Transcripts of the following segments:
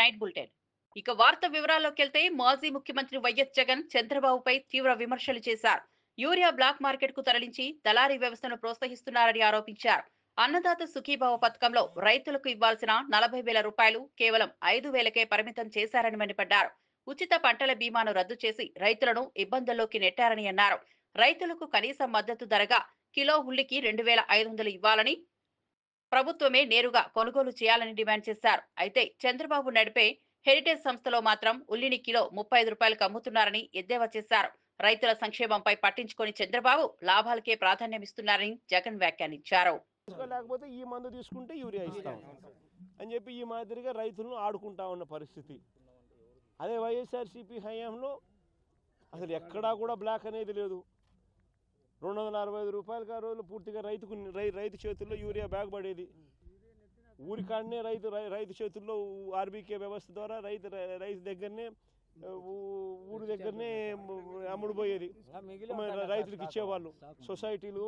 Night bulletin. ఇక వార్త వివరాల్లోకి వెళ్తే మాజీ ముఖ్యమంత్రి వైఎస్ జగన్ చంద్రబాబుపై తీవ్ర విమర్శలు చేశారు. యూరియా బ్లాక్ మార్కెట్ కు తరలించి దళారీ వ్యవస్థను ప్రోత్సహిస్తున్నారని ఆరోపించారు. అన్నదాత సుఖీభావ పథకంలో రైతులకు ఇవ్వాల్సిన 40,000 రూపాయలు కేవలం 5,000కే పరిమితం చేశారని మండిపడ్డారు. ఉచిత పంటల బీమాను రద్దు చేసి రైతులను ఇబ్బందుల్లోకి నెట్టారని అన్నారు. రైతులకు కనీస మద్దతు ధరగా కిలో ఉల్లికి 2,500 ఇవ్వాలని, ప్రభుత్వమే నేరుగా కొనుగోలు చేయాలని డిమాండ్ చేశారు. అయితే చంద్రబాబు నడిపే హెరిటేజ్ సంస్థలో మాత్రం ఉల్లిని కిలో 35 రూపాయలకు అమ్ముతున్నారని ఎద్దేవా చేశారు. రైతుల సంక్షేమంపై పట్టించుకొని చంద్రబాబు లాభాలకే ప్రాధాన్యమిస్తున్నారని జగన్ వ్యాఖ్యానించారు. లేకపోతే ఈ మందు తీసుకుంటే యూరియా ఇస్తాం అని చెప్పి ఈ మాదిరిగా రైతులను ఆడుకుంటా ఉన్న పరిస్థితి. అదే వైఎస్ఆర్సీపీ హయాంలో అసలు ఎక్కడా కూడా బ్లాక్ అనేది లేదు. 265 రూపాయలకి ఆ రోజులు పూర్తిగా రైతు చేతుల్లో యూరియా బ్యాగ్ పడేది. ఊరికాడనే రైతు చేతుల్లో ఆర్బీకే వ్యవస్థ ద్వారా రైతు దగ్గరనే ఊరి దగ్గరనే అమ్ముడుపోయేది. రైతులకు ఇచ్చేవాళ్ళు. సొసైటీలు,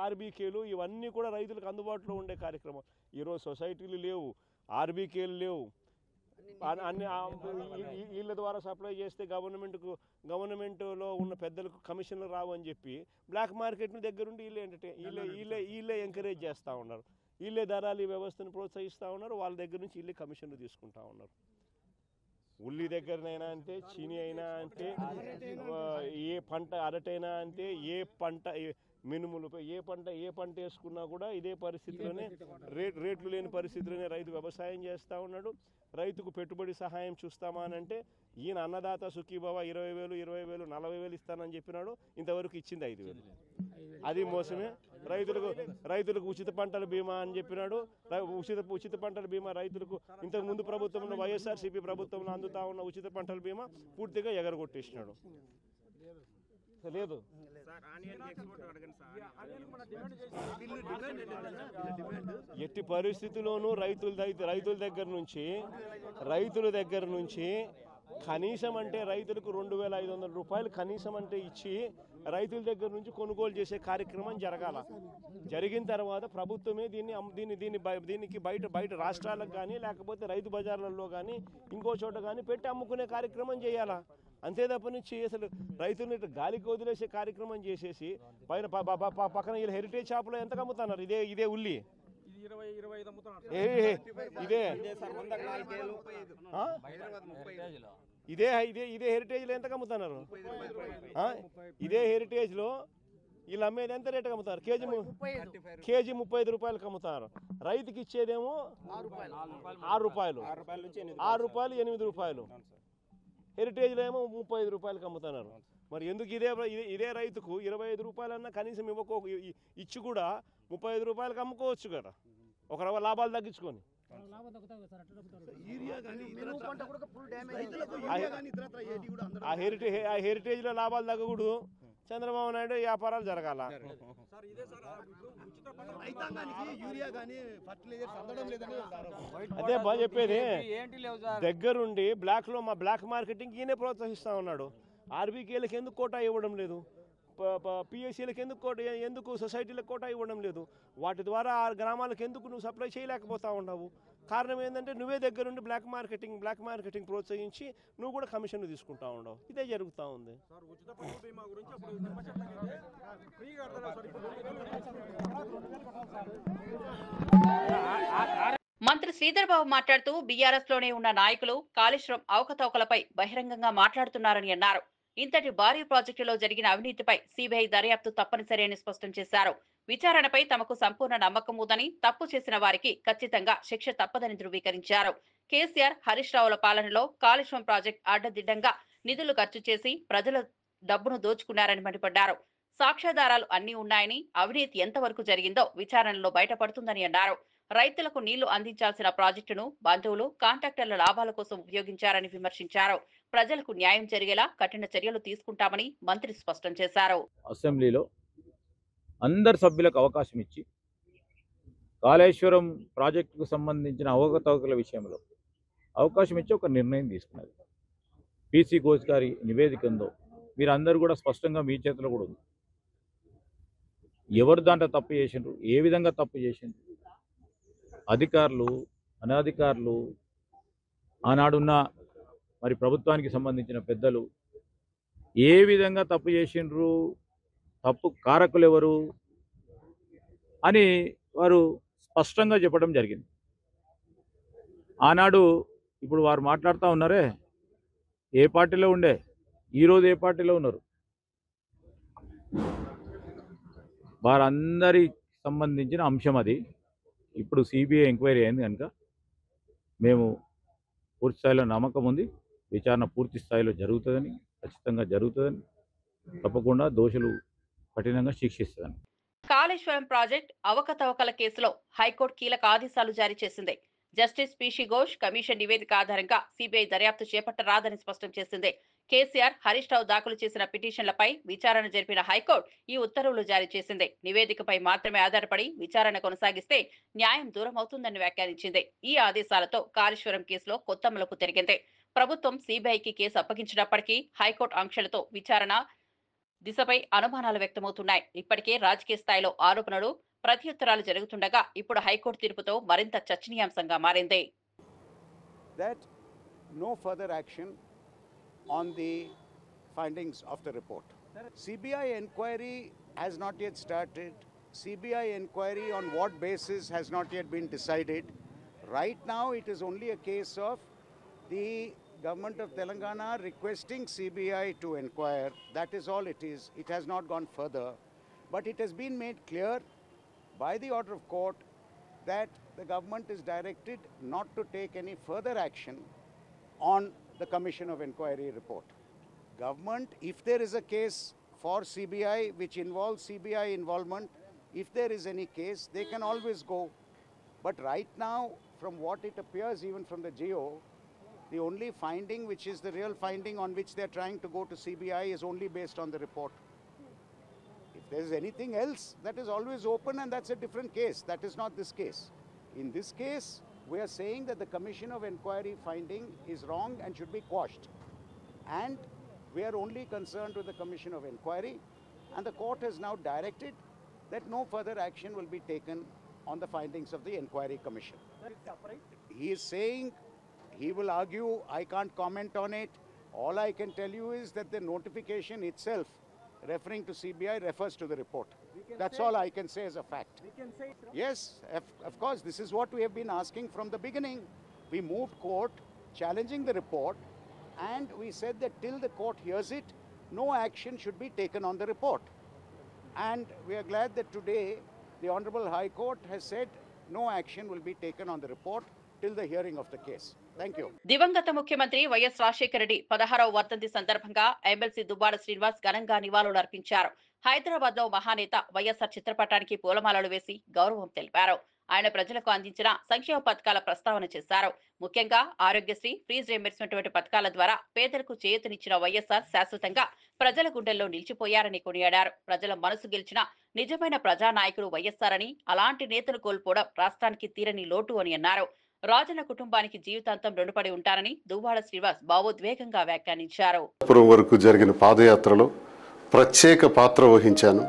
ఆర్బీకేలు ఇవన్నీ కూడా రైతులకు అందుబాటులో ఉండే కార్యక్రమం. ఈరోజు సొసైటీలు లేవు, ఆర్బీకేలు లేవు. అన్ని వీళ్ళ ద్వారా సప్లై చేస్తే గవర్నమెంట్లో ఉన్న పెద్దలకు కమిషన్లు రావు అని చెప్పి బ్లాక్ మార్కెట్ని దగ్గరుండి వీళ్ళే ఎంకరేజ్ చేస్తూ ఉన్నారు. వీళ్ళే దళారీ వ్యవస్థను ప్రోత్సహిస్తూ ఉన్నారు. వాళ్ళ దగ్గర నుంచి వీళ్ళే కమిషన్లు తీసుకుంటా ఉన్నారు. ఉల్లి దగ్గరనైనా అంతే, చీని అయినా అంతే, ఏ పంట అరటైనా అంతే, ఏ పంట మినుములు ఏ పంట వేసుకున్నా కూడా ఇదే పరిస్థితిలోనే రేట్లు లేని పరిస్థితిలోనే రైతు వ్యవసాయం చేస్తూ ఉన్నాడు. రైతుకు పెట్టుబడి సహాయం చూస్తామా అని అంటే ఈయన అన్నదాత సుఖీభావ 20,000 40,000 ఇస్తానని చెప్పినాడు. ఇంతవరకు ఇచ్చింది 5,000. అది మోసమే. రైతులకు ఉచిత పంటల బీమా అని చెప్పినాడు. ఉచిత పంటల బీమా రైతులకు ఇంతకు ముందు ప్రభుత్వంలో వైఎస్ఆర్సీపీ ప్రభుత్వంలో అందుతా ఉన్న ఉచిత పంటల బీమా పూర్తిగా ఎగరగొట్టేసినాడు. లేదు ఎట్టి పరిస్థితుల్లోనూ రైతుల దగ్గర నుంచి కనీసం అంటే రైతులకు 2,500 రూపాయలు కనీసం అంటే ఇచ్చి రైతుల దగ్గర నుంచి కొనుగోలు చేసే కార్యక్రమం జరగాల. జరిగిన తర్వాత ప్రభుత్వమే దీనికి బయట రాష్ట్రాలకు కానీ లేకపోతే రైతు బజార్లలో కానీ ఇంకో చోట కానీ పెట్టి అమ్ముకునే కార్యక్రమం చేయాలా. అంతే తప్ప నుంచి అసలు రైతుల్ని గాలికి వదిలేసే కార్యక్రమం చేసేసి పక్కన వీళ్ళు హెరిటేజ్ షాపులో ఎంతకు అమ్ముతున్నారు? ఇదే ఉల్లి ఇదే హెరిటేజ్లో ఎంతకు అమ్ముతున్నారు? ఇదే హెరిటేజ్లో వీళ్ళు అమ్మేది ఎంత రేటుకి అమ్ముతారు? కేజీ 35 రూపాయలకు అమ్ముతారు. రైతుకి ఇచ్చేదేమో 6 రూపాయలు, 8 రూపాయలు. హెరిటేజ్లో ఏమో 35 రూపాయలకు అమ్ముతున్నారు. మరి ఎందుకు ఇదే రైతుకు 25 రూపాయలన్నా కనీసం ఇచ్చి కూడా 35 రూపాయలకు అమ్ముకోవచ్చు కదా, ఒక రవ్వ లాభాలు తగ్గించుకొని. ఆ హెరిటేజ్లో లాభాలు తగ్గకూడదు. చంద్రబాబు నాయుడు వ్యాపారాలు జరగాల. అదే బాగా చెప్పేది. దగ్గరుండి బ్లాక్ మార్కెటింగ్ ఈయనే ప్రోత్సహిస్తా ఉన్నాడు. ఆర్బీకేలకు ఎందుకు కోటా ఇవ్వడం లేదు? పిఎస్సీలకు ఎందుకు సొసైటీలకు కోటా ఇవ్వడం లేదు? వాటి ద్వారా ఆ గ్రామాలకు ఎందుకు నువ్వు సప్లై చేయలేకపోతా ఉన్నావు? కారణం ఏంటంటే నువ్వే దగ్గరుండి బ్లాక్ మార్కెటింగ్ ప్రోత్సహించి నువ్వు కూడా కమిషన్లు తీసుకుంటా ఉండవు. ఇదే జరుగుతూ ఉంది. మంత్రి శ్రీధర్ బాబు మాట్లాడుతూ బీఆర్ఎస్ లోనే ఉన్న నాయకులు కాళేశ్వరం అవకతవకలపై బహిరంగంగా మాట్లాడుతున్నారని అన్నారు. ఇంతటి భారీ ప్రాజెక్టులో జరిగిన అవినీతిపై సిబిఐ దర్యాప్తు తప్పనిసరి అని స్పష్టం చేశారు. విచారణపై తమకు సంపూర్ణ నమ్మకం ఉందని, తప్పు చేసిన వారికి ఖచ్చితంగా శిక్ష తప్పదని ధృవీకరించారు. కేసీఆర్, హరీష్ రావుల పాలనలో కాళేశ్వరం ప్రాజెక్టు అడ్డదిడ్డంగా నిధులు ఖర్చు చేసి ప్రజల డబ్బును దోచుకున్నారని మండిపడ్డారు. సాక్ష్యాధారాలు అన్నీ ఉన్నాయని, అవినీతి ఎంతవరకు జరిగిందో విచారణలో బయటపడుతుందని అన్నారు. రైతులకు నీళ్లు అందించాల్సిన ప్రాజెక్టును బంధువులు, కాంట్రాక్టర్ల లాభాల కోసం ఉపయోగించారని విమర్శించారు. ప్రజలకు న్యాయం జరిగేలా కఠిన చర్యలు తీసుకుంటామని మంత్రి స్పష్టం చేశారు. అసెంబ్లీలో అందరు సభ్యులకు అవకాశం ఇచ్చి కాళేశ్వరం ప్రాజెక్టుకు సంబంధించిన అవకతవకల విషయంలో అవకాశం ఇచ్చి ఒక నిర్ణయం తీసుకున్నది. పీసీ ఘోష్ గారి నివేదిక ఉందో మీరందరూ కూడా స్పష్టంగా మీ చేతిలో కూడా ఉంది. ఎవరు దాంట్లో తప్పు చేసిండ్రు, ఏ విధంగా తప్పు చేసిండ్రు, అధికారులు, అనధికారులు, ఆనాడున్న మరి ప్రభుత్వానికి సంబంధించిన పెద్దలు ఏ విధంగా తప్పు చేసిండ్రు, తప్పు కారకులు ఎవరు అని వారు స్పష్టంగా చెప్పడం జరిగింది. ఆనాడు ఇప్పుడు వారు మాట్లాడుతూ ఉన్నారే, ఏ పార్టీలో ఉండే, ఈరోజు ఏ పార్టీలో ఉన్నారు, వారందరి సంబంధించిన అంశం అది. ఇప్పుడు సిబిఐ ఎంక్వైరీ అయింది కనుక మేము పూర్తి స్థాయిలో నమ్మకం ఉంది, విచారణ పూర్తి స్థాయిలో జరుగుతుందని, ఖచ్చితంగా జరుగుతుందని, తప్పకుండా దోషులు కఠినంగా శిక్షిస్తుందని. కాళేశ్వరం ప్రాజెక్ట్ అవకతవకల కేసులో హైకోర్టు కీలక ఆదేశాలు జారీ చేసింది. జస్టిస్ పిషి ఘోష్ కమిషన్ నివేదిక ఆధారంగా సిబిఐ దర్యాప్తు చేపట్టరాదని స్పష్టం చేసింది. కేసీఆర్, హరీష్ రావు దాఖలు చేసిన పిటిషన్లపై విచారణ జరిపిన హైకోర్టు ఈ ఉత్తర్వులు జారీ చేసింది. నివేదికపై మాత్రమే ఆధారపడి విచారణ కొనసాగిస్తే న్యాయం దూరం అవుతుందని వ్యాఖ్యానించింది. ఈ ఆదేశాలతో కాళేశ్వరం కేసులో కొత్త మలుపు తిరిగింది. ప్రభుత్వం సిబిఐకి కేసు అప్పగించినప్పటికీ హైకోర్టు ఆంక్షలతో విచారణ దిశపై అనుమానాలు వ్యక్తమవుతున్నాయి. ఇప్పటికే రాజకీయ స్థాయిలో ఆరోపణలు, ప్రత్యుత్తరాలు జరుగుతుండగా ఇప్పుడు హైకోర్టు తీర్పుతో మరింత చర్చనీయాంశంగా మారింది. That no further action on the findings of the report. CBI inquiry has not yet started. CBI inquiry on what basis has not yet been decided. Right now it is only a case of the Government of Telangana requesting CBI to inquire. That is all it is. It has not gone further. But it has been made clear by the order of court that the government is directed not to take any further action on the Commission of Inquiry report. Government, if there is a case for CBI which involves CBI involvement, if there is any case, they can always go. But right now, from what it appears even from the GO, the only finding which is the real finding on which they are trying to go to CBI is only based on the report. If there is anything else, that is always open, and that's a different case. That is not this case. In this case, we are saying that the Commission of Inquiry finding is wrong and should be quashed. And we are only concerned with the Commission of Inquiry, and the court has now directed that no further action will be taken on the findings of the Inquiry Commission. He is saying, he will argue, I can't comment on it. All I can tell you is that the notification itself referring to CBI refers to the report. That's all I can say as a fact. Yes, of course, this is what we have been asking from the beginning. We moved court challenging the report, and we said that till the court hears it, no action should be taken on the report. And we are glad that today the Honorable High Court has said no action will be taken on the report till the hearing of the case. Thank you. దివంగత ముఖ్యమంత్రి YS Rajasekhara Reddy 16వ వర్ధంతి సందర్భంగా MLC Dubbada Srinivas ఘనంగా నివాళులు అర్పించారు. హైదరాబాద్ లో మహానేత వైఎస్ఆర్ చిత్రపటానికి పూలమాలలు వేసి గౌరవం తెలిపారు. ఆయన ప్రజలకు అందించిన సంక్షేమ పథకాల ప్రస్తావన చేశారు. ముఖ్యంగా ఆరోగ్యశ్రీ, ఫ్రీజ్ రియంబర్స్మెంట్ వంటి పథకాల ద్వారా పేదలకు చేయూతనిచ్చిన వైఎస్ఆర్ శాశ్వతంగా ప్రజల గుండెల్లో నిలిచిపోయారని కొనియాడారు. ప్రజల మనసు గెలిచిన నిజమైన ప్రజానాయకుడు వైఎస్ఆర్ అని, అలాంటి నేతను కోల్పోవడం రాష్ట్రానికి తీరని లోటు అని అన్నారు. రాజన్న కుటుంబానికి జీవితాంతం రుణపడి ఉంటారని దువ్వాడ శ్రీనివాస్ భావోద్వేగంగా వ్యాఖ్యానించారు. వరకు జరిగిన పాదయాత్రలో ప్రత్యేక పాత్ర వహించాను.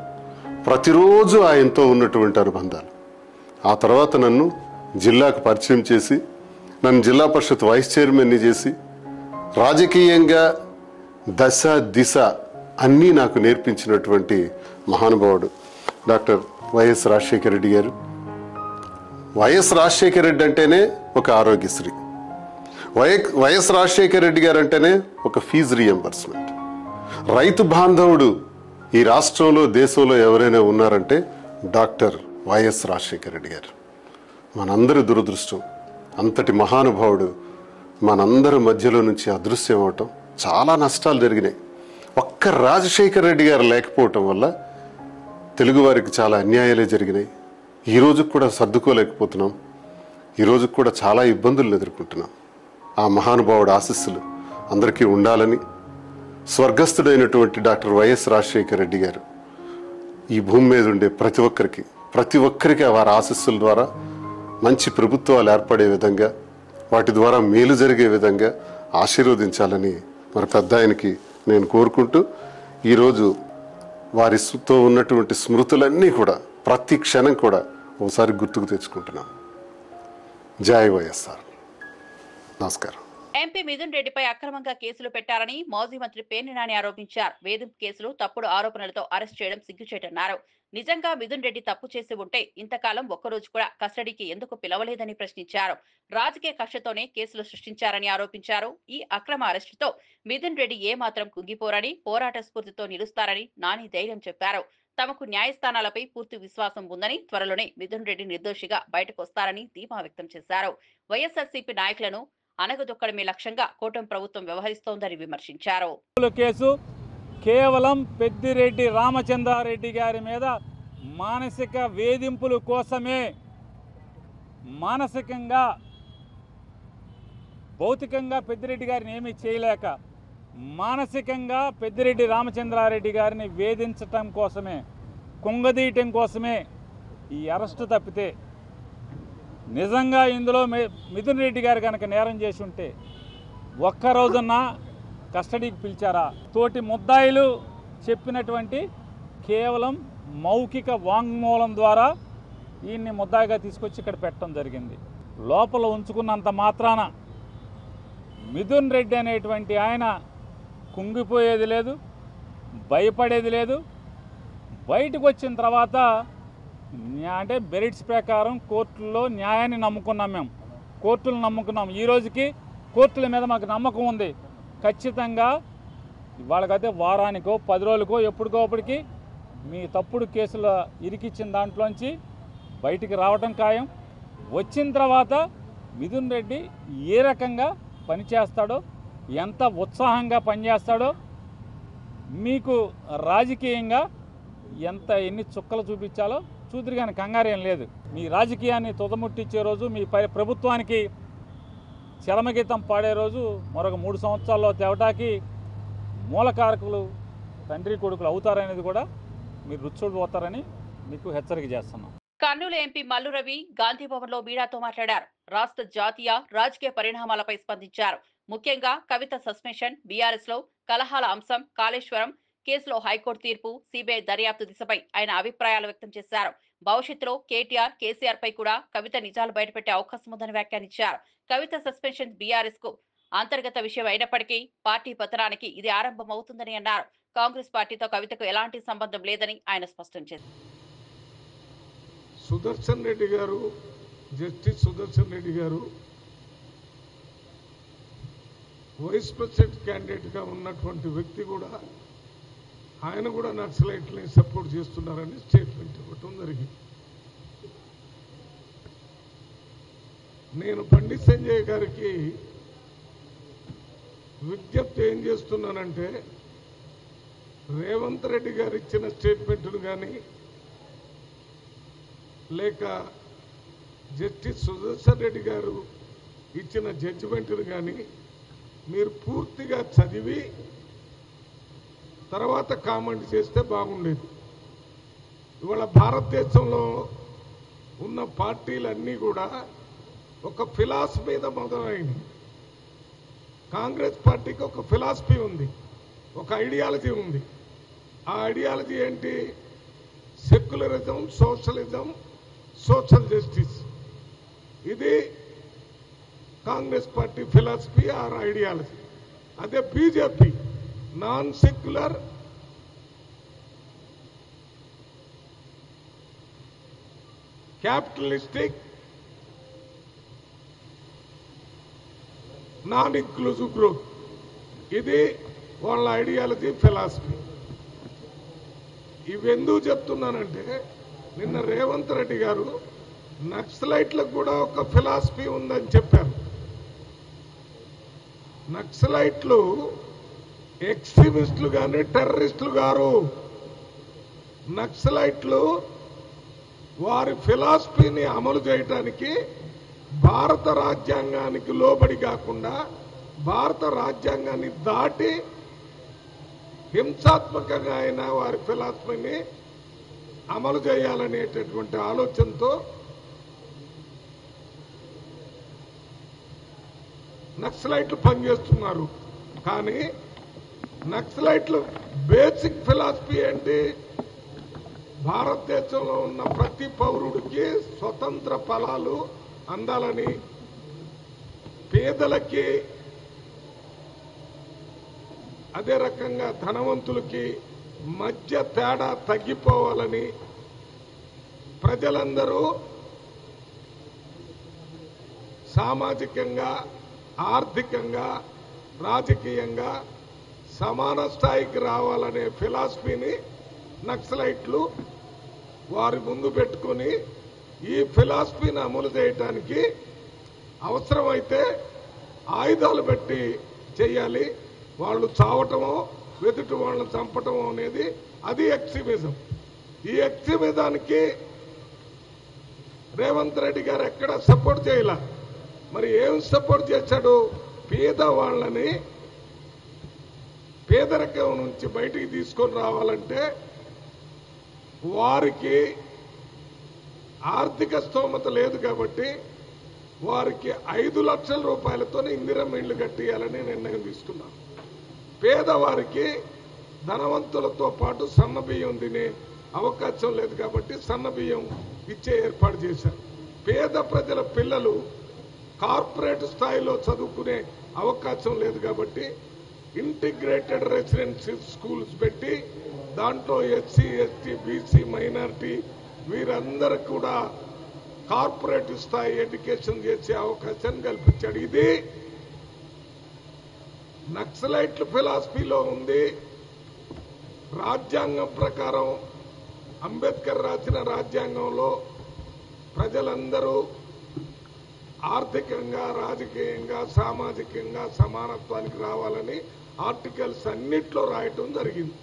ప్రతిరోజు ఆయనతో ఉన్నటువంటి అనుబంధాలు. ఆ తర్వాత నన్ను జిల్లాకు పరిచయం చేసి, నన్ను జిల్లా పరిషత్ వైస్ చైర్మన్ని చేసి, రాజకీయంగా దశ దిశ అన్నీ నాకు నేర్పించినటువంటి మహానుభావుడు డాక్టర్ వైఎస్ రాజశేఖర రెడ్డి గారు. వైఎస్ రాజశేఖర రెడ్డి అంటేనే ఒక ఆరోగ్యశ్రీ, వైఎస్ రాజశేఖర రెడ్డి గారు అంటేనే ఒక ఫీజు రియంబర్స్మెంట్. రైతు బాంధవుడు ఈ రాష్ట్రంలో, దేశంలో ఎవరైనా ఉన్నారంటే డాక్టర్ వైఎస్ రాజశేఖర రెడ్డి గారు. మనందరి దురదృష్టం, అంతటి మహానుభావుడు మనందరి మధ్యలో నుంచి అదృశ్యం అవటం. చాలా నష్టాలు జరిగినాయి. ఒక్క రాజశేఖర రెడ్డి గారు లేకపోవటం వల్ల తెలుగువారికి చాలా అన్యాయాలే జరిగినాయి. ఈ రోజుకు కూడా సర్దుకోలేకపోతున్నాం. ఈ రోజుకు కూడా చాలా ఇబ్బందులు ఎదుర్కొంటున్నాం. ఆ మహానుభావుడు ఆశీస్సులు అందరికీ ఉండాలని, స్వర్గస్థుడైనటువంటి డాక్టర్ వైఎస్ రాజశేఖర రెడ్డి గారు ఈ భూమి మీద ఉండే ప్రతి ఒక్కరికి వారి ఆశీస్సుల ద్వారా మంచి ప్రభుత్వాలు ఏర్పడే విధంగా, వాటి ద్వారా మేలు జరిగే విధంగా ఆశీర్వదించాలని మరి పెద్ద ఆయనకి నేను కోరుకుంటూ, ఈరోజు వారితో ఉన్నటువంటి స్మృతులన్నీ కూడా ప్రతి క్షణం కూడా ఒకసారి గుర్తుకు తెచ్చుకుంటున్నాం. జై వైఎస్ఆర్. నమస్కారం. ఎంపీ మిథున్ రెడ్డిపై అక్రమంగా కేసులు పెట్టారని మాజీ మంత్రి పేర్ని నాని ఆరోపించారు. వేధింపు కేసులు, తప్పుడు ఆరోపణలతో అరెస్ట్ చేయడం సిగ్గుచేటన్నారు. నిజంగా మిథున్ రెడ్డి తప్పు చేసి ఉంటే ఇంతకాలం ఒక్కరోజు కూడా కస్టడీకి ఎందుకు పిలవలేదని ప్రశ్నించారు. రాజకీయ కక్షతోనే కేసులు సృష్టించారని ఆరోపించారు. ఈ అక్రమ అరెస్టుతో మిథున్ రెడ్డి ఏమాత్రం కుంగిపోరని, పోరాట స్ఫూర్తితో నిలుస్తారని నాని ధైర్యం చెప్పారు. తమకు న్యాయస్థానాలపై పూర్తి విశ్వాసం ఉందని, త్వరలోనే మిథున్ రెడ్డి నిర్దోషిగా బయటకు వస్తారని ధీమా వ్యక్తం చేశారు. వైఎస్ఆర్సీపీ నాయకులను అనగదొక్కడమే లక్ష్యంగా కూటమి ప్రభుత్వం వ్యవహరిస్తోందని విమర్శించారు. కేసు కేవలం పెద్దిరెడ్డి రామచంద్రారెడ్డి గారి మీద మానసిక వేధింపుల కోసమే, మానసికంగా భౌతికంగా పెద్దిరెడ్డి గారిని ఏమీ చేయలేక మానసికంగా పెద్దిరెడ్డి రామచంద్రారెడ్డి గారిని వేధించటం కోసమే, కుంగదీయటం కోసమే ఈ అరెస్టు తప్పితే నిజంగా ఇందులో మిథున్ రెడ్డి గారు కనుక నేరం చేసి ఉంటే ఒక్కరోజున్నా కస్టడీకి పిలిచారా? తోటి ముద్దాయిలు చెప్పినటువంటి కేవలం మౌఖిక వాంగ్మూలం ద్వారా ఈయన్ని ముద్దాయిగా తీసుకొచ్చి ఇక్కడ పెట్టడం జరిగింది. లోపల ఉంచుకున్నంత మాత్రాన మిథున్ రెడ్డి అనేటువంటి ఆయన కుంగిపోయేది లేదు, భయపడేది లేదు. బయటకు వచ్చిన తర్వాత అంటే మెరిట్స్ ప్రకారం కోర్టుల్లో న్యాయాన్ని నమ్ముకున్నాం, మేము కోర్టులను నమ్ముకున్నాం. ఈ రోజుకి కోర్టుల మీద మాకు నమ్మకం ఉంది. ఖచ్చితంగా వాళ్ళకైతే వారానికో 10 రోజులకో ఎప్పటికోప్పటికి మీ తప్పుడు కేసులు ఇరికిచ్చిన దాంట్లోంచి బయటికి రావడం ఖాయం. వచ్చిన తర్వాత మిథున్ రెడ్డి ఏ రకంగా పనిచేస్తాడో, ఎంత ఉత్సాహంగా పనిచేస్తాడో, మీకు రాజకీయంగా ఎన్ని చుక్కలు చూపించాలో చూద్దరు. కానీ కంగారేం లేదు. మీ రాజకీయాన్ని తుదముట్టించే రోజు, మీ ప్రభుత్వానికి చరమగీతం పాడే రోజు మరొక 3 సంవత్సరాల్లో తేవటానికి మూలకారకులు తండ్రి కొడుకులు అవుతారనేది కూడా మీరు రుచి మీకు హెచ్చరిక చేస్తున్నాం. కర్నూలు ఎంపీ మల్లు రవి గాంధీభవన్లో మీడియాతో మాట్లాడారు. రాష్ట్ర జాతీయ రాజకీయ పరిణామాలపై స్పందించారు. ముఖ్యంగా కవిత సస్పెన్షన్, బీఆర్ఎస్ లో కలహాల అంశం, కాళేశ్వరం కేసులో హైకోర్టు తీర్పు, సిబిఐ దర్యాప్తు దిశపై ఆయన అభిప్రాయాలు వ్యక్తం చేశారు. భవిష్యత్తులో కేటీఆర్, కేసీఆర్ పై కూడా కవిత నిజాలు బయటపెట్టే అవకాశం ఉందని వ్యాఖ్యానించారు. కవిత సస్పెన్షన్ బీఆర్ఎస్ కు అంతర్గత విషయం అయినప్పటికీ పార్టీ పతనానికి ఇది ఆరంభం అవుతుందని అన్నారు. కాంగ్రెస్ పార్టీతో కవితకు ఎలాంటి సంబంధం లేదని ఆయన స్పష్టం చేశారు. సుదర్శన్ రెడ్డి గారు, జస్టిస్ సుదర్శన్ రెడ్డి గారు వైస్ ప్రెసిడెంట్ క్యాండిడేట్గా ఉన్నటువంటి వ్యక్తి కూడా, ఆయన కూడా నక్సలైట్లని సపోర్ట్ చేస్తున్నారని స్టేట్మెంట్ ఇవ్వటం జరిగింది. నేను పండిత్ సంజయ్ గారికి విజ్ఞప్తి ఏం చేస్తున్నానంటే, రేవంత్ రెడ్డి గారు ఇచ్చిన స్టేట్మెంట్ను కానీ లేక జస్టిస్ సుదర్శన్ రెడ్డి గారు ఇచ్చిన జడ్జిమెంట్ను కానీ మీరు పూర్తిగా చదివి తర్వాత కామెంట్ చేస్తే బాగుండేది. ఇవాళ భారతదేశంలో ఉన్న పార్టీలన్నీ కూడా ఒక ఫిలాసఫీ మీద మొదలైంది. కాంగ్రెస్ పార్టీకి ఒక ఫిలాసఫీ ఉంది, ఒక ఐడియాలజీ ఉంది. ఆ ఐడియాలజీ ఏంటి? Secularism, socialism, social justice. ఇది Congress party philosophy or ideology. అదే BJP non secular, capitalistic, non inclusive growth. ఇది వాళ్ళ ఐడియాలజీ, ఫిలాసఫీ. ఇవెందుకు చెప్తున్నానంటే, నిన్న రేవంత్ రెడ్డి గారు నక్సలైట్లకు కూడా ఒక ఫిలాసఫీ ఉందని చెప్పారు. నక్సలైట్లు ఎక్స్ట్రీమిస్టులు కానీ టెర్రరిస్టులు గారు. నక్సలైట్లు వారి ఫిలాసఫీని అమలు చేయటానికి భారత రాజ్యాంగానికి లోబడి కాకుండా భారత రాజ్యాంగాన్ని దాటి హింసాత్మకంగా అయిన వారి ఫిలాసఫీని అమలు చేయాలనేటటువంటి ఆలోచనతో నక్సలైట్లు పనిచేస్తున్నారు. కానీ నక్సలైట్లు బేసిక్ ఫిలాసఫీ ఏంటి? భారతదేశంలో ఉన్న ప్రతి పౌరుడికి స్వతంత్ర ఫలాలు అందాలని, పేదలకి అదే రకంగా ధనవంతులకి మధ్య తేడా తగ్గిపోవాలని ప్రజలందరూ సామాజికంగా, ఆర్థికంగా, రాజకీయంగా సమాన స్థాయికి రావాలనే ఫిలాసఫీని నక్సలైట్లు వారి ముందు పెట్టుకుని ఈ ఫిలాసఫీని అమలు చేయడానికి అవసరమైతే ఆయుధాలు పెట్టి చేయాలి. వాళ్ళు చావటమో వెతుటి వాళ్ళని చంపటమో అనేది అది ఎక్స్ట్రీమిజం. ఈ ఎక్స్ట్రీమిజానికి రేవంత్ రెడ్డి గారు ఎక్కడ సపోర్ట్ చేయాల. మరి ఏం సపోర్ట్ చేశాడు? పేదవాళ్ళని పేదరికం నుంచి బయటికి తీసుకొని రావాలంటే వారికి ఆర్థిక స్తోమత లేదు కాబట్టి వారికి 5 లక్షల రూపాయలతో ఇందిరమ్మ ఇళ్లు కట్టియాలని నిర్ణయం తీసుకున్నాం. పేదవారికి ధనవంతులతో పాటు సన్న బియ్యం తినే అవకాశం లేదు కాబట్టి సన్న బియ్యం ఇచ్చే ఏర్పాటు చేశారు. పేద ప్రజల పిల్లలు కార్పొరేట్ స్థాయిలో చదువుకునే అవకాశం లేదు కాబట్టి ఇంటిగ్రేటెడ్ రెసిడెన్షియల్ స్కూల్స్ పెట్టి దాంట్లో ఎస్సీ, ఎస్టీ, బీసీ, మైనారిటీ వీరందరికీ కూడా కార్పొరేట్ స్థాయి ఎడ్యుకేషన్ చేసే అవకాశాన్ని కల్పించాడు. ఇది నక్సలైట్ల ఫిలాసఫీలో ఉంది. రాజ్యాంగం ప్రకారం అంబేద్కర్ రాసిన రాజ్యాంగంలో ప్రజలందరూ ఆర్థికంగా, రాజకీయంగా, సామాజికంగా సమానత్వానికి రావాలని ఆర్టికల్స్ అన్నిట్లో రాయటం జరిగింది.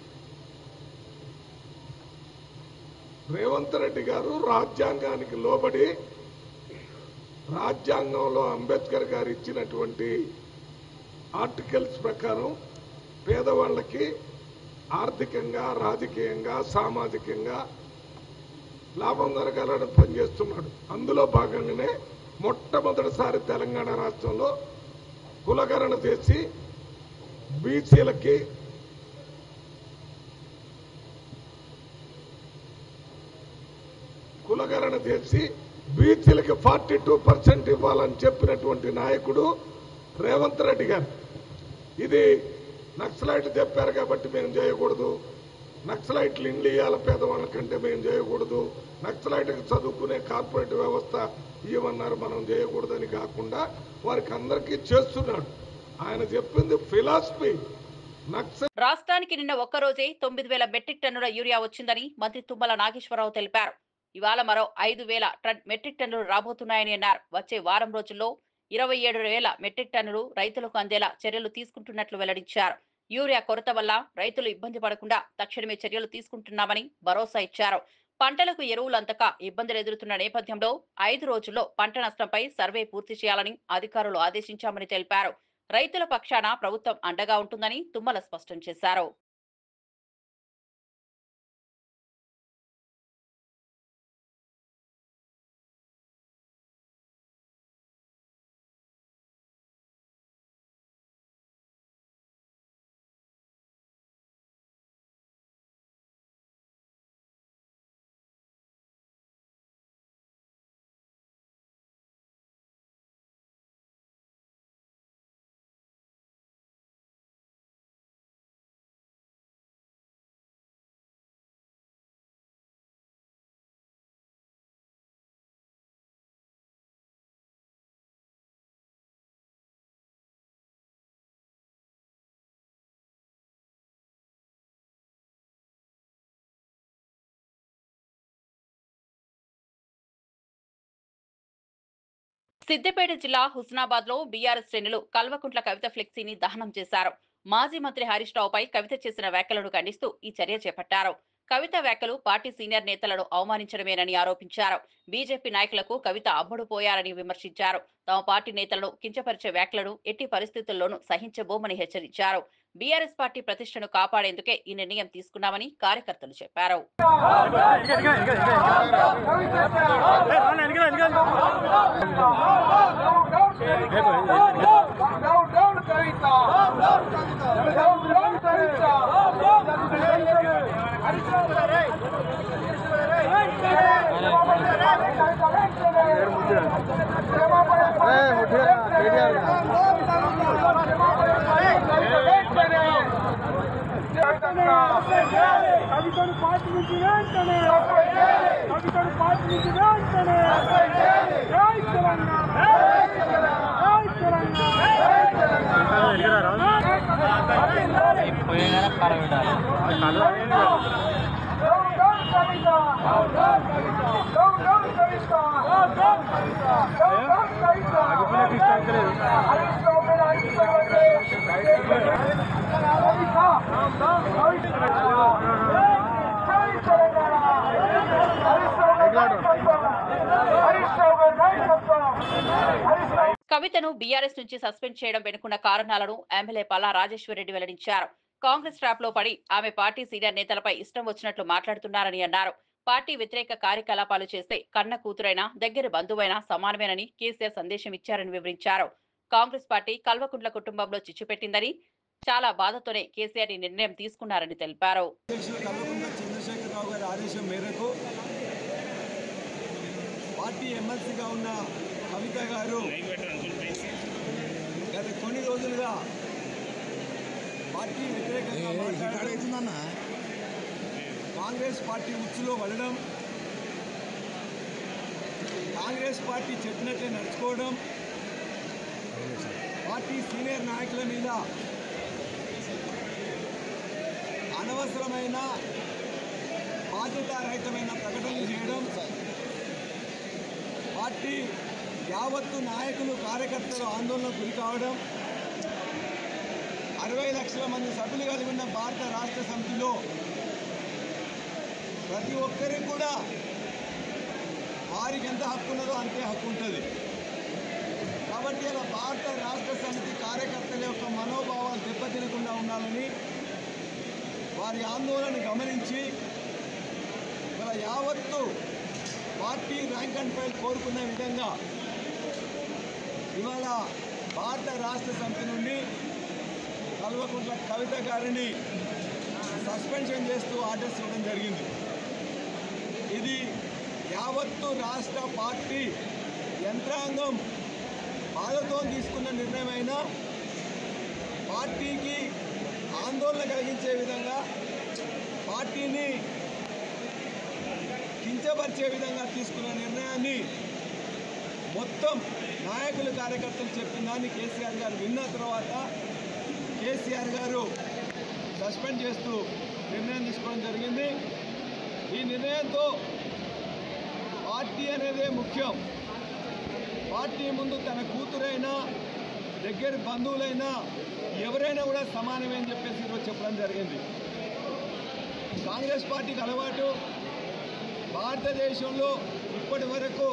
రేవంత్ రెడ్డి గారు రాజ్యాంగానికి లోబడి రాజ్యాంగంలో అంబేద్కర్ గారు ఇచ్చినటువంటి ఆర్టికల్స్ ప్రకారం పేదవాళ్ళకి ఆర్థికంగా, రాజకీయంగా, సామాజికంగా లాభం జరగాలని పనిచేస్తున్నాడు. అందులో భాగంగానే మొట్టమొదటిసారి తెలంగాణ రాష్ట్రంలో కులగణన చేసి బీసీలకి కులగణన చేసి బీసీలకి 42% ఇవ్వాలని చెప్పినటువంటి నాయకుడు రేవంత్ రెడ్డి గారు. ఇది నక్సలైట్లు చెప్పారు కాబట్టి మేము చేయకూడదు, నక్సలైట్లు ఇండ్లు ఇవ్వాలి పేదవాళ్ళ కంటే మేము చేయకూడదు, నక్సలైట్కి చదువుకునే కార్పొరేట్ వ్యవస్థ ఇవ్వమన్నారు మనం చేయకూడదని కాకుండా వారికి అందరికీ చేస్తున్నాడు. ఆయన చెప్పింది ఫిలాసఫీ. రాష్ట్రానికి నిన్న ఒక్కరోజే 9,000 మెట్రిక్ టన్నుల యూరియా వచ్చిందని మంత్రి తుమ్మల నాగేశ్వరరావు తెలిపారు. ఇవాళ మరో 5,000 మెట్రిక్ టన్నులు రాబోతున్నాయని అన్నారు. వచ్చే వారం రోజుల్లో 27,000 మెట్రిక్ టన్నులు రైతులకు అందేలా చర్యలు తీసుకుంటున్నట్లు వెల్లడించారు. యూరియా కొరత వల్ల రైతులు ఇబ్బంది పడకుండా తక్షణమే చర్యలు తీసుకుంటున్నామని భరోసా ఇచ్చారు. పంటలకు ఎరువులు అందక ఇబ్బందులు ఎదురుతున్న నేపథ్యంలో 5 రోజుల్లో పంట నష్టంపై సర్వే పూర్తి చేయాలని అధికారులు ఆదేశించామని తెలిపారు. రైతుల పక్షాన ప్రభుత్వం అండగా ఉంటుందని తుమ్మల స్పష్టం చేశారు. సిద్దిపేట జిల్లా హుస్నాబాద్ లో బీఆర్ఎస్ శ్రేణులు కల్వకుంట్ల కవిత ఫ్లెక్సీని దహనం చేశారు. మాజీ మంత్రి హరీష్ రావుపై కవిత చేసిన వ్యాఖ్యలను ఖండిస్తూ ఈ చర్య చేపట్టారు. కవిత వ్యాఖ్యలు పార్టీ సీనియర్ నేతలను అవమానించడమేనని ఆరోపించారు. బీజేపీ నాయకులకు కవిత అమ్ముడుపోయారని విమర్శించారు. తమ పార్టీ నేతలను కించపరిచే వ్యాఖ్యలను ఎట్టి పరిస్థితుల్లోనూ సహించబోమని హెచ్చరించారు. బీఆర్ఎస్ పార్టీ ప్రతిష్టను కాపాడేందుకే ఈ నిర్ణయం తీసుకున్నామని కార్యకర్తలు చెప్పారు. పార్టీ నుంచి వెంటనే కవితను పార్టీ నుంచి వెంటనే జై తెలంగాణ జై కవితను బీఆర్ఎస్ నుంచి సస్పెండ్ చేయడం వెనుకున్న కారణాలను ఎమ్మెల్యే పల్లా రాజేశ్వరరెడ్డి వెల్లడించారు. కాంగ్రెస్ ట్రాప్ లో పడి ఆమె పార్టీ సీనియర్ నేతలపై ఇష్టం వచ్చినట్లు మాట్లాడుతున్నారని అన్నారు. పార్టీ వ్యతిరేక కార్యకలాపాలు చేస్తే కన్న కూతురైనా దగ్గర బంధువైనా సమానమేనని కేసీఆర్ సందేశం ఇచ్చారని వివరించారు. కాంగ్రెస్ పార్టీ కల్వకుంట్ల కుటుంబంలో చిచ్చు పెట్టిందని, చాలా బాధతోనే కేసీఆర్ ఈ నిర్ణయం తీసుకున్నారని తెలిపారు. చంద్రశేఖరరావు గారి ఆదేశం మేరకు పార్టీ ఎమ్మెల్సీగా ఉన్న కవిత గారు గత కొన్ని రోజులుగా పార్టీ వ్యతిరేకంగా మాట్లాడుతున్న కాంగ్రెస్ పార్టీ ఉచ్చులో పడడం, కాంగ్రెస్ పార్టీ చెప్పినట్లే నడుచుకోవడం, పార్టీ సీనియర్ నాయకుల మీద అనవసరమైన బాధ్యతారహితమైన ప్రకటనలు చేయడం, పార్టీ యావత్తు నాయకులు కార్యకర్తలు ఆందోళనకు గురి కావడం, 60 లక్షల మంది సభ్యులు కలిగి ఉన్న భారత రాష్ట్ర సమితిలో ప్రతి ఒక్కరికి కూడా వారికి ఎంత హక్కు ఉన్నదో అంతే హక్కు ఉంటుంది. కాబట్టి అలా భారత రాష్ట్ర సమితి కార్యకర్తల యొక్క మనోభావాలు దెబ్బతినకుండా ఉండాలని వారి ఆందోళన గమనించి ఇలా యావత్తు పార్టీ ర్యాంక్ అండ్ ఫైల్ కోరుకునే విధంగా ఇవాళ భారత రాష్ట్ర సమితి నుండి కల్వకుంట్ల కవిత గారిని సస్పెన్షన్ చేస్తూ ఆర్డర్స్ ఇవ్వడం జరిగింది. ఇది యావత్తు రాష్ట్ర పార్టీ యంత్రాంగం బాధతో తీసుకున్న నిర్ణయమైనా పార్టీకి ఆందోళన కలిగించే విధంగా, పార్టీని కించపరిచే విధంగా తీసుకున్న నిర్ణయాన్ని మొత్తం నాయకులు కార్యకర్తలు చెప్పిన దాన్ని కేసీఆర్ గారు విన్న తర్వాత కేసీఆర్ గారు సస్పెండ్ చేస్తూ నిర్ణయం తీసుకోవడం జరిగింది. ఈ నిర్ణయంతో పార్టీ అనేదే ముఖ్యం. పార్టీ ముందు తన కూతురైనా దగ్గర బంధువులైనా ఎవరైనా కూడా సమానమే అని చెప్పేసి ఈరోజు చెప్పడం జరిగింది. కాంగ్రెస్ పార్టీకి అలవాటు భారతదేశంలో ఇప్పటి వరకు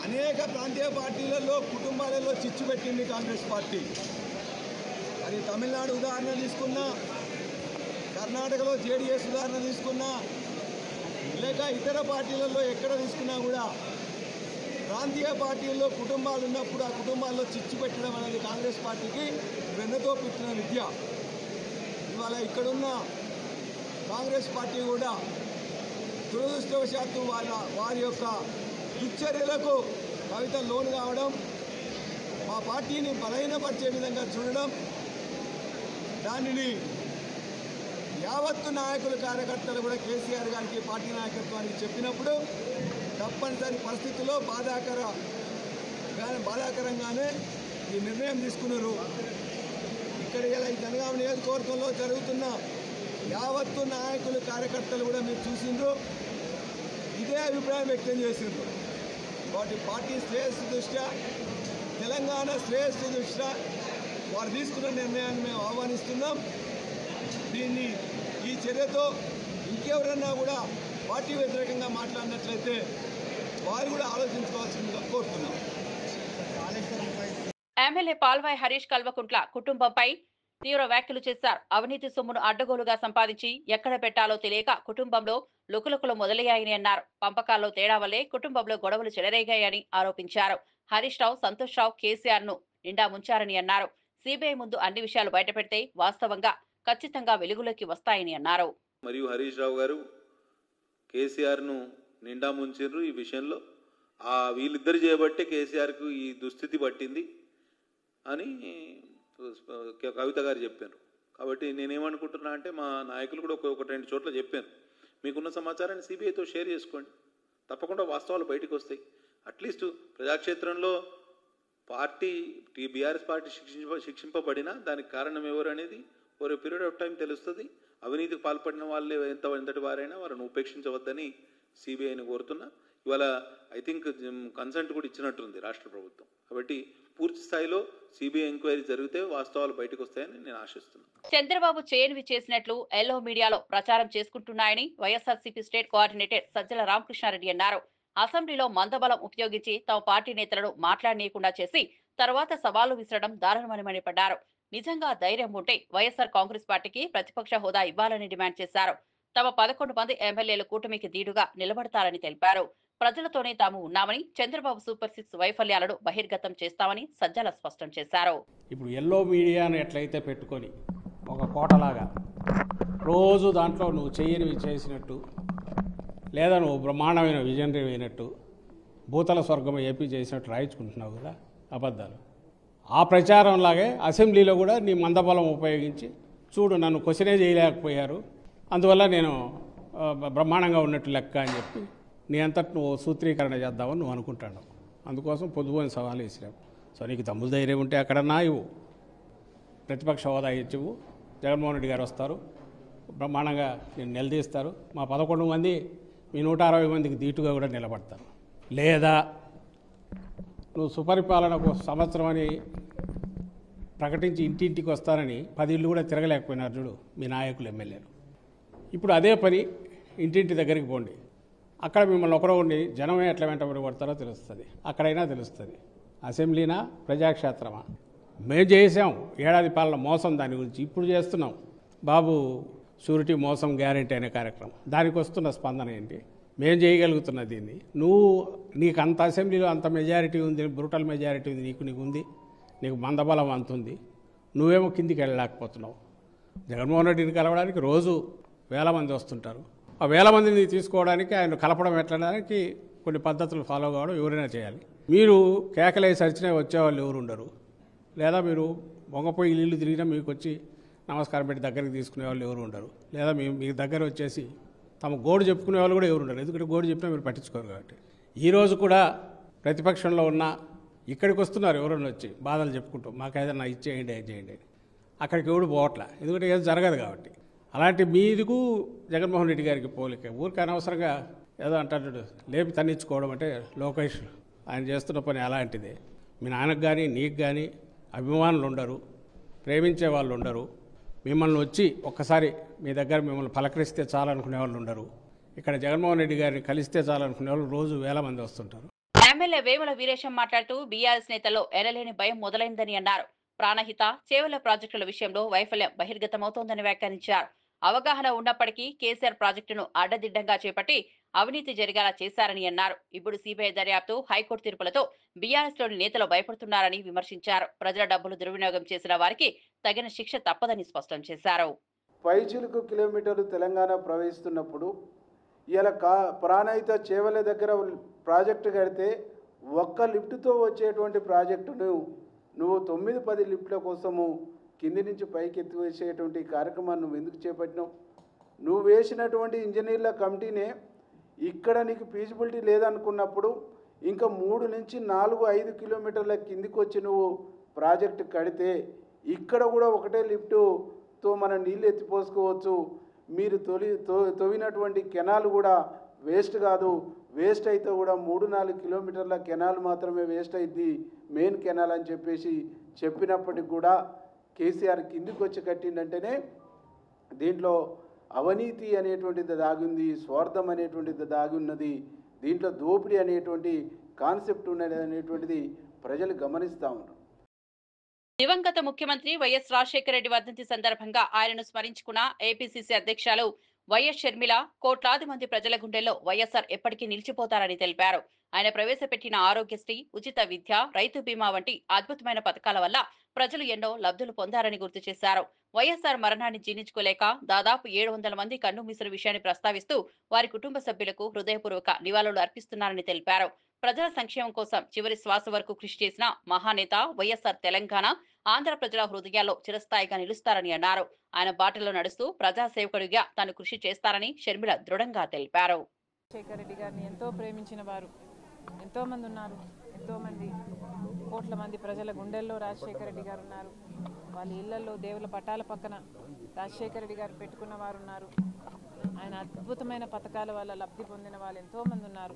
అనేక ప్రాంతీయ పార్టీలలో కుటుంబాలలో చిచ్చు పెట్టింది కాంగ్రెస్ పార్టీ. అది తమిళనాడు ఉదాహరణ తీసుకున్నా, కర్ణాటకలో జేడీఎస్ ఉదాహరణ తీసుకున్నా, లేక ఇతర పార్టీలలో ఎక్కడ తీసుకున్నా కూడా ప్రాంతీయ పార్టీల్లో కుటుంబాలు ఉన్నప్పుడు ఆ కుటుంబాల్లో చిచ్చు పెట్టడం అనేది కాంగ్రెస్ పార్టీకి వెన్నతో పుట్టిన విద్య. ఇవాళ ఇక్కడున్న కాంగ్రెస్ పార్టీ కూడా దురదృష్టవశాత్తు వారి యొక్క దుశ్చర్యలకు కవిత లోను కావడం, మా పార్టీని బలహీనపరిచే విధంగా చూడడం, దానిని యావత్తు నాయకులు కార్యకర్తలు కూడా కేసీఆర్ గారికి పార్టీ నాయకత్వానికి చెప్పినప్పుడు తప్పనిసరి పరిస్థితుల్లో బాధాకరంగానే ఈ నిర్ణయం తీసుకున్నారు. ఇక్కడ ఇలా ఈ జనగామ నియోజకవర్గంలో జరుగుతున్న యావత్తు నాయకులు కార్యకర్తలు కూడా మీరు చూసిండ్రు, ఇదే అభిప్రాయం వ్యక్తం చేసిండ్రు. వాటి పార్టీ శ్రేయస్సు దృష్ట్యా, తెలంగాణ శ్రేయస్సు దృష్ట్యా వారు తీసుకున్న నిర్ణయాన్ని మేము ఆహ్వానిస్తున్నాం. దీన్ని ఈ చర్యతో ఇంకెవరన్నా కూడా పార్టీ వ్యతిరేకంగా మాట్లాడినట్లయితే వారు కూడా ఆలోచించుకోవాల్సిందిగా కోరుతున్నాం. ఎమ్మెల్యే పాల్వాయి హరీష్ కల్వకుంట్ల కుటుంబంపై తీవ్ర వ్యాఖ్యలు చేశారు. అవినీతి సొమ్మును అడ్డగోలుగా సంపాదించి ఎక్కడ పెట్టాలో తెలియక కుటుంబంలో లుకులుకులు మొదలయ్యాయని అన్నారు. పంపకాల్లో తేడా వల్లే కుటుంబంలో గొడవలు చెలరేగాయని ఆరోపించారు. హరీష్ రావు, సంతోష్ రావు కేసీఆర్ ను నిండా ముంచారని అన్నారు. సిబిఐ ముందు అన్ని విషయాలు బయటపెడితే వాస్తవంగా ఖచ్చితంగా వెలుగులోకి వస్తాయని అన్నారు. మరియు హరీష్ రావు గారు కేసీఆర్ను నిండా ముంచారు. ఈ విషయంలో వీళ్ళిద్దరు చేయబట్టే కేసీఆర్కు ఈ దుస్థితి పట్టింది అని కవిత గారు చెప్పారు. కాబట్టి నేనేమనుకుంటున్నా అంటే మా నాయకులు కూడా ఒక 2 చోట్ల చెప్పాను, మీకున్న సమాచారాన్ని సిబిఐతో షేర్ చేసుకోండి, తప్పకుండా వాస్తవాలు బయటకు వస్తాయి. అట్లీస్ట్ ప్రజాక్షేత్రంలో పార్టీ బీఆర్ఎస్ పార్టీ శిక్షింపబడినా దానికి కారణం ఎవరు అనేది ఓవర్ పీరియడ్ ఆఫ్ టైం తెలుస్తుంది. అవినీతికి పాల్పడిన వాళ్ళే ఎంతటి వారైనా వారిని ఉపేక్షించవద్దని సిబిఐని కోరుతున్నా. ఇవాళ ఐ థింక్ కన్సెంట్ కూడా ఇచ్చినట్టుంది రాష్ట్ర ప్రభుత్వం. కాబట్టి పూర్తి స్థాయిలో సిబిఐ ఎంక్వైరీ జరిగితే వాస్తవాలు బయటకు వస్తాయని నేను ఆశిస్తున్నాను. చంద్రబాబు చేయనివి చేసినట్లు ఎల్లో మీడియాలో ప్రచారం చేసుకుంటున్నాయని వైఎస్ఆర్సీపీ స్టేట్ కోఆర్డినేటర్ సజ్జల రామకృష్ణారెడ్డి అన్నారు. అసెంబ్లీలో మందబలం ఉపయోగించి తమ పార్టీ నేతలను మాట్లాడనీయకుండా చేసి తర్వాత సవాలు విసరడం దారుణమని మండిపడ్డారు. నిజంగా ధైర్యం ఉంటే వైఎస్ఆర్ కాంగ్రెస్ పార్టీకి ప్రతిపక్ష హోదా ఇవ్వాలని డిమాండ్ చేశారు. తమ 11 మంది ఎమ్మెల్యేలు కూటమికి దీటుగా నిలబడతారని తెలిపారు. ప్రజలతోనే తాము ఉన్నామని, చంద్రబాబు సూపర్ 6 వైఫల్యాలను బహిర్గతం చేస్తామని సజ్జల స్పష్టం చేశారు. ఇప్పుడు ఎల్లో మీడియాను ఎట్లయితే పెట్టుకొని ఒక కోటలాగా రోజు దాంట్లో నువ్వు చేయనివి చేసినట్టు, లేదా నువ్వు బ్రహ్మాండమైన విజనరీ అయినట్టు, భూతల స్వర్గం ఏపీ చేసినట్టు రాయించుకుంటున్నావు కదా అబద్ధాలు. ఆ ప్రచారంలాగే అసెంబ్లీలో కూడా నీ మందబలం ఉపయోగించి చూడు నన్ను క్వశ్చనే చేయలేకపోయారు, అందువల్ల నేను బ్రహ్మాండంగా ఉన్నట్టు లెక్క అని చెప్పి నీ అంతటి నువ్వు సూత్రీకరణ చేద్దామని నువ్వు అనుకుంటాను. అందుకోసం పొద్దుపోయిన సవాలు వేసినావు. సో నీకు దమ్ముల ధైర్యం ఉంటే అక్కడన్నా ఇవ్వు, ప్రతిపక్ష హోదా ఇచ్చివు, జగన్మోహన్ రెడ్డి గారు వస్తారు, బ్రహ్మాండంగా నేను నిలదీస్తారు, మా 11 మంది మీ 160 మందికి దీటుగా కూడా నిలబడతారు. లేదా నువ్వు సుపరిపాలనకు సంవత్సరం అని ప్రకటించి ఇంటింటికి వస్తారని 10 ఇళ్ళు కూడా తిరగలేకపోయినారు చూడు మీ నాయకులు ఎమ్మెల్యేలు. ఇప్పుడు అదే పని ఇంటింటి దగ్గరికి పోండి, అక్కడ మిమ్మల్ని ఒకరో ఉండి జనమే ఎట్లా వెంటబడి పడతారో తెలుస్తుంది, అక్కడైనా తెలుస్తుంది. అసెంబ్లీనా ప్రజాక్షేత్రమా? మేము చేసాం ఏడాది పాలన మోసం, దాని గురించి ఇప్పుడు చేస్తున్నాం బాబు షూరిటీ మోసం గ్యారెంటీ అనే కార్యక్రమం. దానికి వస్తున్న స్పందన ఏంటి? మేము చేయగలుగుతున్న దీన్ని నీకు అంత అసెంబ్లీలో అంత మెజారిటీ ఉంది, బ్రూటల్ మెజారిటీ ఉంది, నీకు ఉంది, నీకు మందబలం అంత ఉంది, నువ్వేమో కిందికి వెళ్ళలేకపోతున్నావు. జగన్మోహన్ రెడ్డిని కలవడానికి రోజు 1000 మంది వస్తుంటారు. ఆ 1000 మందిని తీసుకోవడానికి ఆయన కలపడం ఎట్లడానికి కొన్ని పద్ధతులు ఫాలో కావడం ఎవరైనా చేయాలి. మీరు కేకలేసి అరిచినా వచ్చేవాళ్ళు ఎవరు ఉండరు, లేదా మీరు బొంగపోయి ఇల్లు తిరిగినా మీకు వచ్చి నమస్కారం పెట్టి దగ్గరికి తీసుకునే వాళ్ళు ఎవరు ఉండరు, లేదా మీ దగ్గర వచ్చేసి తమ గోడు చెప్పుకునే వాళ్ళు కూడా ఎవరు ఉండరు. ఎందుకంటే గోడు చెప్పినా మీరు పట్టించుకోరు కాబట్టి. ఈరోజు కూడా ప్రతిపక్షంలో ఉన్న ఇక్కడికి వస్తున్నారు ఎవరైనా వచ్చి బాధలు చెప్పుకుంటూ మాకు ఏదైనా ఇచ్చేయండి అది చేయండి అని. అక్కడికి ఎవడు పోవట్లా, ఎందుకంటే ఏదో జరగదు కాబట్టి. అలాంటి మీదికు జగన్మోహన్ రెడ్డి గారికి పోలిక. ఊరికి అనవసరంగా ఏదో అంటాడు లేపి తన్నించుకోవడం అంటే లోకేష్ ఆయన చేస్తున్న పని అలాంటిదే. మీ నాన్నకు కానీ నీకు కానీ అభిమానులు ఉండరు, ప్రేమించే వాళ్ళు ఉండరు, మిమ్మల్ని వచ్చి ఒక్కసారి మీ దగ్గర మిమ్మల్ని పలకరిస్తే చాలనుకునే వాళ్ళు ఉండరు. ఇక్కడ జగన్మోహన్ రెడ్డి గారిని కలిస్తే చాలనుకునే వాళ్ళు రోజు 1000 మంది వస్తుంటారు. ఎమ్మెల్యే వేముల వీరేశం మాట్లాడుతూ బీఆర్ఎస్ నేతల్లో ఎనలేని భయం మొదలైందని అన్నారు. ప్రాణహిత, చేవెళ్ల ప్రాజెక్టుల విషయంలో వైఫల్యం బహిర్గతమవుతోందని వ్యాఖ్యానించారు. అవగాహన ఉన్నప్పటికీ కేసీఆర్ ప్రాజెక్టును అడ్డదిడ్డంగా చేపట్టి అవినీతి జరిగేలా చేశారని అన్నారు. ఇప్పుడు సిబిఐ దర్యాప్తు, హైకోర్టు తీర్పులతో బీఆర్ఎస్లోని నేతలు భయపడుతున్నారని విమర్శించారు. ప్రజల డబ్బులు దుర్వినియోగం చేసిన వారికి తగిన శిక్ష తప్పదని స్పష్టం చేశారు. పైచిలుకు కిలోమీటర్లు తెలంగాణ ప్రవహిస్తున్నప్పుడు ఇలా ప్రాణహిత చేవెళ్ల దగ్గర ప్రాజెక్టు కడితే ఒక్క లిఫ్ట్తో వచ్చేటువంటి ప్రాజెక్టును నువ్వు 9-10 లిఫ్ట్ల కోసము కింది నుంచి పైకి ఎత్తివేసేటువంటి కార్యక్రమాన్ని నువ్వు ఎందుకు చేపట్టినావు? నువ్వు వేసినటువంటి ఇంజనీర్ల కమిటీనే ఇక్కడ నీకు ఫీజిబిలిటీ లేదనుకున్నప్పుడు ఇంకా 3 నుంచి 4-5 కిలోమీటర్ల కిందికి వచ్చి నువ్వు ప్రాజెక్టు కడితే ఇక్కడ కూడా ఒకటే లిఫ్టుతో మనం నీళ్ళు ఎత్తిపోసుకోవచ్చు. మీరు తవ్వినటువంటి కెనాల్ కూడా వేస్ట్ కాదు, వేస్ట్ అయితే కూడా 3-4 కిలోమీటర్ల కెనాల్ మాత్రమే వేస్ట్ అయింది, మెయిన్ కెనాల్ అని చెప్పినప్పటికి కూడా కేసీఆర్ కిందికి వచ్చి కట్టిందంటేనే దీంట్లో అవినీతి అనేటువంటిది దాగింది, స్వార్థం అనేటువంటిది దాగి ఉన్నది, దీంట్లో దోపిడీ అనేటువంటి కాన్సెప్ట్ ఉన్నది అనేటువంటిది ప్రజలు గమనిస్తూ ఉన్నారు. దివంగత ముఖ్యమంత్రి వైఎస్ రాజశేఖర రెడ్డి వర్ధంతి సందర్భంగా ఆయనను స్మరించుకున్న ఏపీసీసీ అధ్యక్షులు వైఎస్ షర్మిల, కోట్లాది మంది ప్రజల గుండెల్లో వైఎస్ఆర్ ఎప్పటికీ నిలిచిపోతారని తెలిపారు. ఆయన ప్రవేశపెట్టిన ఆరోగ్యశ్రీ, ఉచిత విద్య, రైతు బీమా వంటి అద్భుతమైన పథకాల వల్ల ప్రజలు ఎన్నో లబ్ధులు పొందారని గుర్తు చేశారు. వైఎస్ఆర్ మరణాన్ని జీర్ణించుకోలేక దాదాపు 700 మంది కన్నుమూసిన విషయాన్ని ప్రస్తావిస్తూ వారి కుటుంబ సభ్యులకు హృదయపూర్వక నివాళులు అర్పిస్తున్నారని తెలిపారు. ప్రజల సంక్షేమం కోసం చివరి శ్వాస వరకు కృషి చేసిన మహానేత వైఎస్ఆర్ తెలంగాణ ఆంధ్ర ప్రజల హృదయాల్లో చిరస్థాయిగా నిలుస్తారని అన్నారు. ఆయన బాటలో నడుస్తూ ప్రజాసేవకుడిగా తాను కృషి చేస్తారని షర్మిల దృఢంగా తెలిపారు. రాజశేఖర రెడ్డి గారిని ఎంతో ప్రేమించిన వారు ఎంతో మంది ఉన్నారు. ఎంతో మంది కోట్ల మంది ప్రజల గుండెల్లో రాజశేఖర రెడ్డి గారు ఉన్నారు. వాళ్ళ ఇళ్లలో దేవుల పటాల పక్కన రాజశేఖర రెడ్డి గారు పెట్టుకున్న వారు ఉన్నారు. ఆయన అద్భుతమైన పథకాల వల్ల లబ్ధి పొందిన వాళ్ళు ఎంతో మంది ఉన్నారు.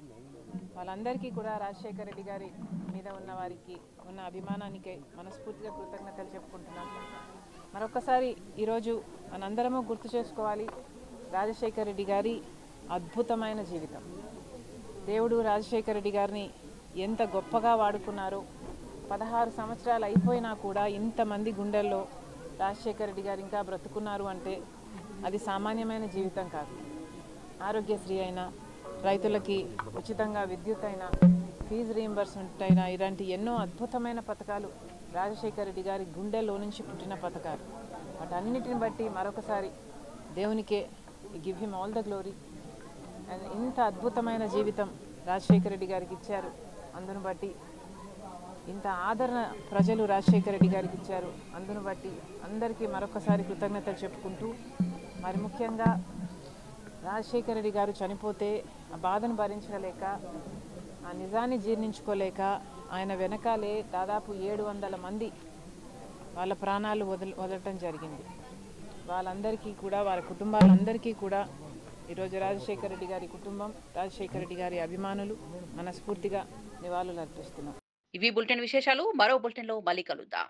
వాళ్ళందరికీ కూడా రాజశేఖర రెడ్డి గారి మీద ఉన్న వారికి ఉన్న అభిమానానికే మనస్ఫూర్తిగా కృతజ్ఞతలు చెప్పుకుంటున్నాం. మరొకసారి ఈరోజు మనందరము గుర్తు చేసుకోవాలి రాజశేఖర రెడ్డి గారి అద్భుతమైన జీవితం. దేవుడు రాజశేఖర రెడ్డి గారిని ఎంత గొప్పగా వాడుకున్నారో 16 సంవత్సరాలు అయిపోయినా కూడా ఇంతమంది గుండెల్లో రాజశేఖర రెడ్డి గారు ఇంకా బ్రతుకున్నారు అంటే అది సామాన్యమైన జీవితం కాదు. ఆరోగ్యశ్రీ అయినా, రైతులకి ఉచితంగా విద్యుత్ అయినా, ఫీజు రీయింబర్స్మెంట్ అయినా, ఇలాంటి ఎన్నో అద్భుతమైన పథకాలు రాజశేఖర రెడ్డి గారి గుండెల్లో నుంచి పుట్టిన పథకాలు. వాటన్నిటిని బట్టి మరొకసారి దేవునికే give him all the glory. And ఇంత అద్భుతమైన జీవితం రాజశేఖర రెడ్డి గారికి ఇచ్చారు. అందును బట్టి ఇంత ఆదరణ ప్రజలు రాజశేఖర రెడ్డి గారికి ఇచ్చారు. అందును బట్టి అందరికీ మరొకసారి కృతజ్ఞతలు చెప్పుకుంటూ, మరి ముఖ్యంగా రాజశేఖర రెడ్డి గారు చనిపోతే ఆ బాధను భరించలేక, ఆ నిజాన్ని జీర్ణించుకోలేక ఆయన వెనకాలే దాదాపు 700 మంది వాళ్ళ ప్రాణాలు వదలటం జరిగింది. వాళ్ళందరికీ కూడా, వారి కుటుంబాలందరికీ కూడా ఈరోజు రాజశేఖర రెడ్డి గారి కుటుంబం, రాజశేఖర రెడ్డి గారి అభిమానులు మనస్ఫూర్తిగా నివాళులు అర్పిస్తున్నాం. ఇవి బులెటిన్ విశేషాలు. మరో బులెటిన్లో మళ్ళీ కలుద్దాం.